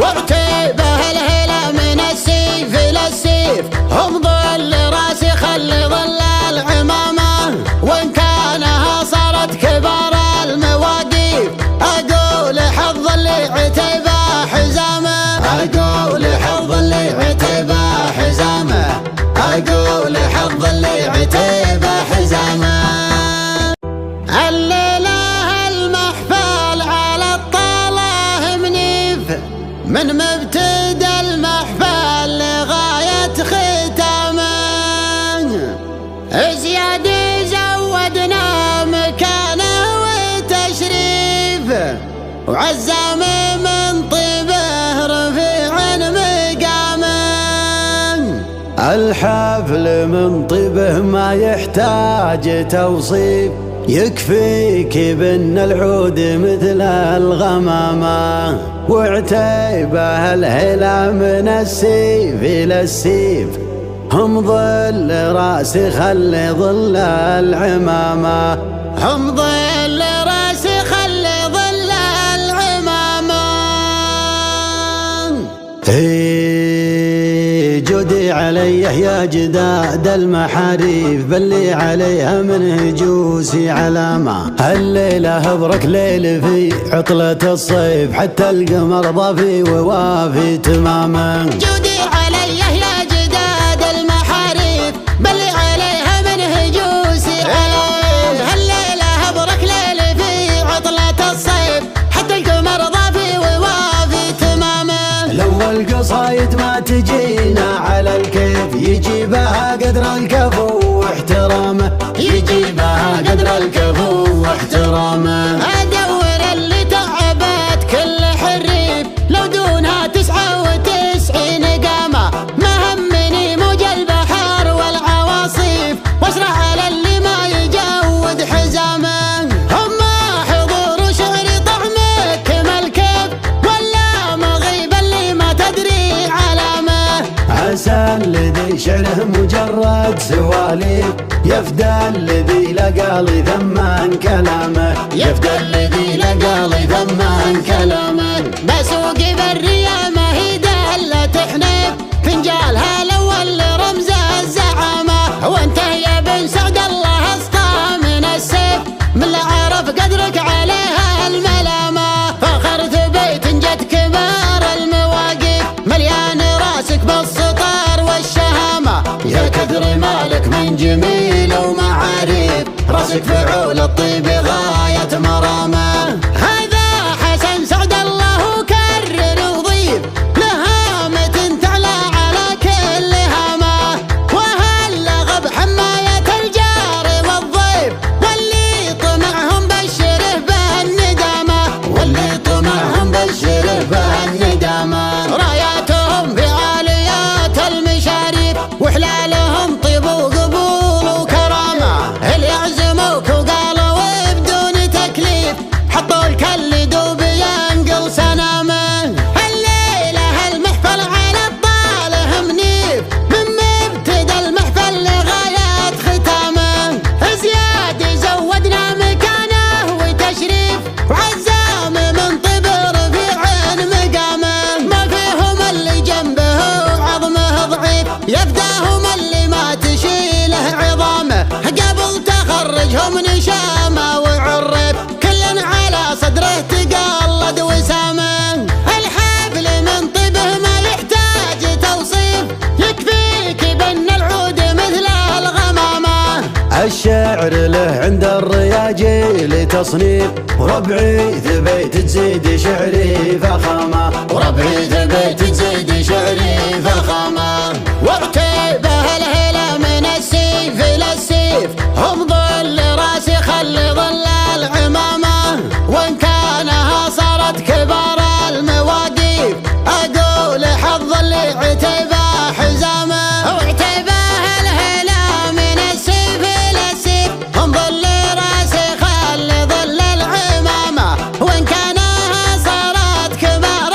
وعتيبه الهلا من السيف إلى السيف، هم ظل راسي خلي ظل العمامة، وإن كانها صارت كبار المواقيف، أقول حظ اللي عتيبه حزامه، أقول حظ اللي عتيبه حزامه، أقول حظ اللي عتيبه حزامه. الليلة المحفل على الطالة منيف، من مبتدى المحفل لغاية ختامه، زياد زودنا مكانه وتشريف، وعزام من طيبه رفيع مقامه. الحفل من طيبه ما يحتاج توصيف، يكفيك بان العود مثل الغمامة، وعتيبه الهلا من السيف إلى السيف، هم ظل راسي خلي ظل العمامة، هم ظل راسي خلي ظل العمامة. جودي عليه يا جداد المحاريف، بلي عليها من هجوسي علامة، الليلة برك ليل في عطلة الصيف، حتى القمر ضافي ووافي تماما. جودي عليه يا جداد المحاريف، بلي عليها من هجوسي علامة، الليلة برك ليل في عطلة الصيف، حتى القمر ضافي ووافي تماما. لو القصايد ما تجينا على الكيف، يجيبها قدر الكفو واحترامه، يجيبها قدر الكفو واحترامه. ادور اللي تعبت كل حريف، لو دونها 99 قامه، ما همني موج البحر والعواصيف، واشرع على اللي ما يجود حزامه. اما حضور شعري طعمك مالكيف، ولا مغيب اللي ما تدري علامه. عسى الذي شعره مجرد سواليف، يفدى الذي لقى لي ثمان كلامه، يفدى الذي لقى لي ثمان كلامه. بسوق برية ما هي دهلة حنيف، فنجالها الاول رمز الزعامة، وانت يا بن سعد الله اسطى من السيف، من لا عرف قدرك عليها الملامة. فخرت بيت جت كبار المواقف، مليان راسك بالسطر والشهامة، يا كثر مالك من جميل ومعاريف، راسك فعول الطيب غاية مرامة. هذا حسن سعد الله كرر وضيف، لهامة تعلى على كل هامة، وهل غب حماية الجار والضيف، واللي طمعهم بشره بالندامة، واللي طمعهم بشره بالندامة. راياتهم في عاليات المشاريف، وحلالهم طيب وقبول وكرامة، اللي يعزموك وقالوا بدون تكليف، حطوا الكل دوب ينقل سنامه. الليلة المحفل على الطاله منيف، من مبتدى المحفل لغاية ختامه، زياد زودنا مكانه وتشريف، وعزام من طيب رفيع مقامه، ما فيهم اللي جنبه عظمه ضعيف، يفداهم اللي ما تشيله عظامه، قبل تخرجهم نشامه وعرف، كل على صدره تقلد وسامه. الحفل من طيبه ما يحتاج توصيف، يكفيك بان العود مثل الغمامه. الشعر له عند الرياجيل تصنيف، وربعي ثبيت تزيد شعري فخامة، وربعي ثبيت تزيد شعري فخامة. وعتيبه الهلا من السيف إلى السيف، هم ظل راسي خلي ظل العمامة، وإن كانها صارت كبار المواقيف، أقول حظ اللي عتيبه حزامه. وعتيبه الهلا من السيف إلى السيف، هم ظل راسي خلي ظل العمامة، وإن كانها صارت كبار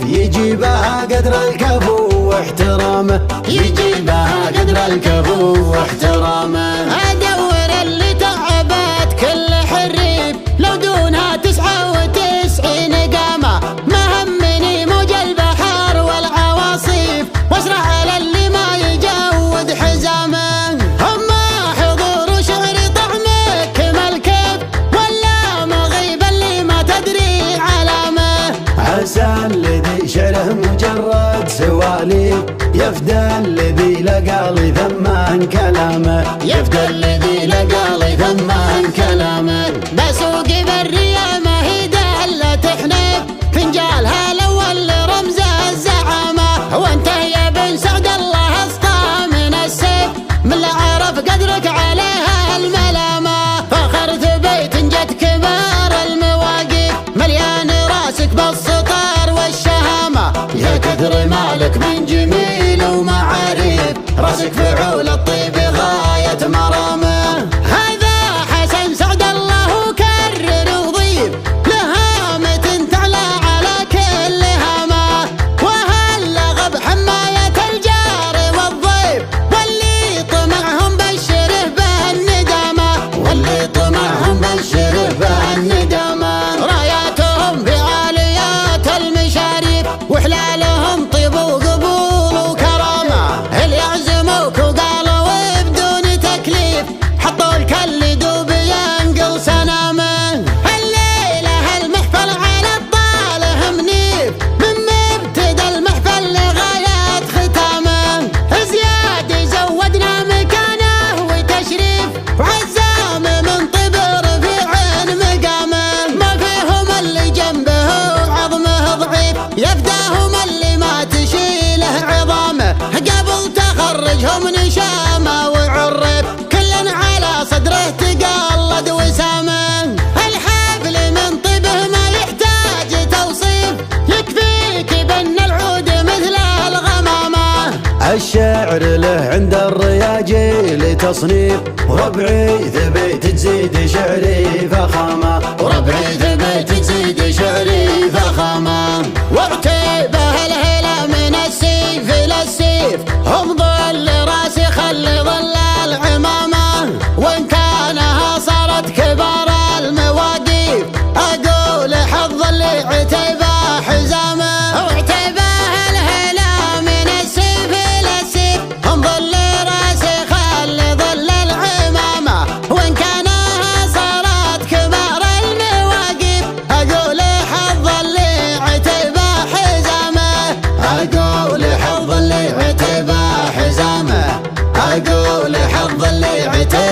يجيبها قدر الكفو واحترامه، يجيبها قدر الكفو واحترامه. ادور اللي تعبت كل حريف لو دونها 99 قامه، ما همني موج البحر والعواصيف واسرع على اللي ما يجود حزامه. اما حضور شعر طعمك مالكيف ولا مغيب اللي ما تدري علامه. عسى الذي شعره مجرد سواليف يفدى الذي لقى لي ثمان كلامه، يفدى الذي لقى لي ثمان كلامه. بسوق بالريا ما هي دالة تحنف فنجالها الاول رمز الزعامه، وانت يا بن سعد الله اسطى من السيف من لا عرف قدرك عليها الملامه. فخرت بيت جت كبار المواقف مليان راسك بالسطر والشهامه، يا كثر مالك من جميل ومعاريف راسك فعول الطيب غاية مرامه. هذا حسن سعد الله كرر وضيف لهامة تعلى على كل هامة، وهاللغب حماية الجار والضيف واللي طمعهم بشره بالندامة، واللي طمعهم بشره بالندامه. راياتهم في عاليات المشاريف وحلالهم طيب وقبول وكرامة، اللي يعزموك وقالوا بدون تكليف حطوا الكل دوب ينقل سنامه. الليلة المحفل على الطاله منيف من مبتدى المحفل لغاية ختامه، زياد زودنا مكانه وتشريف وعزام من طيب رفيع مقامه، ما فيهم اللي جنبه عظمه ضعيف يفداهم اللي ما تشيله عظامه، قبل تخرجهم نشامه وعرف كل على صدره تقلد وسامه. الحفل من طيبه ما يحتاج توصيف يكفيك بان العود مثل الغمامه. الشعر له عند الرياجيل تصنيف وربعي ثبيت تزيد شعري فخامه، وربعي ثبت تزيد شعري فخامه. وعتيبه الهلا من السيف للسيف هم ظل راسي خلي ظل العمامه، وان كانها صارت كبار المواقيف اقول حظ اللي عتيبه حزامه. وعتيبه الهلا من السيف للسيف هم ظل راسي خلي ظل العمامه، وان كانها صارت كبار المواقيف اقول حظ اللي عتيبه حزامه، اقول حظ اللي عتيبه حزامه، اقول حظ اللي عتيبه